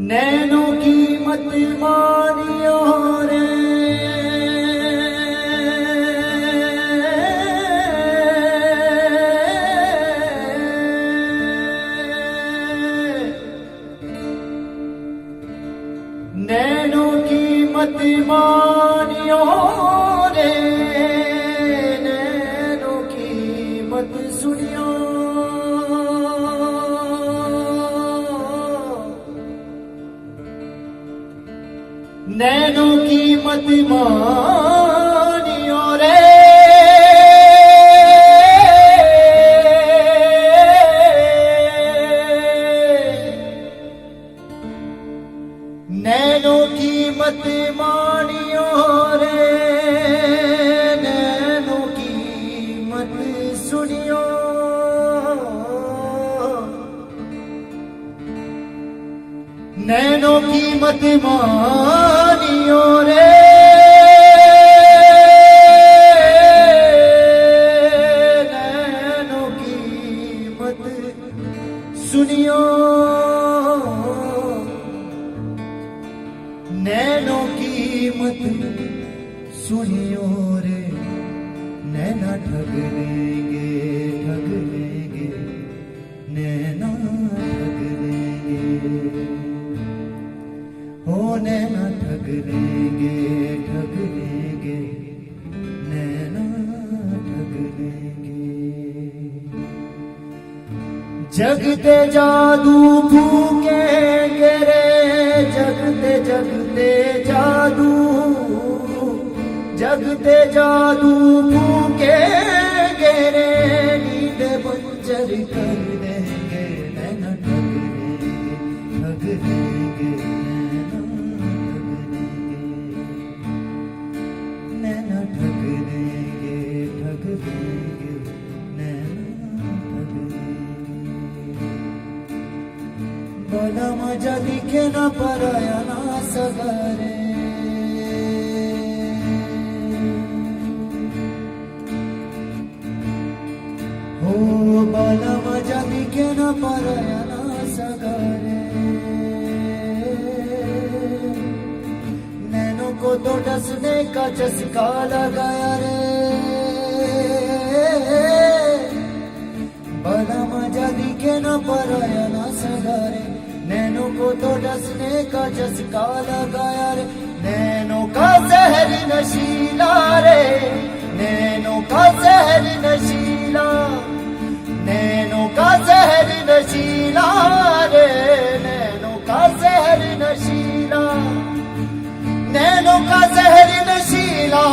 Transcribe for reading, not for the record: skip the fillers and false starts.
नैनों की मत मानियो रे, नैनों की मत मानियो रे, नैनों की मत सुनियो। नैनों की मत मानियो रे, नैनों की मत मानियो रे, नैनों की मत सुनियो। नैनों की मत मानियो रे, नैनों की मत सुनियो। नैनों की मत सुनियो रे, नैना ठग लेंगे, ठग लेंगे, नैना ठग लेंगे, हो नैना ठग लेंगे, ठग लेंगे, नैना ठग लेंगे। जगते जादू फूकेंगे रे, जगते जगते जादू, जगते जादू फूकेंगे रे, नींद बंजर कर देंगे, नैना ठग लेंगे, ठग लेंगे, नैना ठग लेंगे, ठग लेंगे, नैना ठग लेंगे। बड़ा मजा दिखे न पराया ना सगरे, हो बड़ा मजा दिखे न पराया ना सगरे। नैनों को तो डसने का चस्का लगाया रे, बड़ा मजा दिखे न पराया ना सगरे। नैनों को तो डसने का चस्का लगाया रे, नैनों का जहर नशीला रे, नैनों का जहर नशीला, नैनों का जहर नशीला रे, नैनों का जहर नशीला, नैनों का जहर नशीला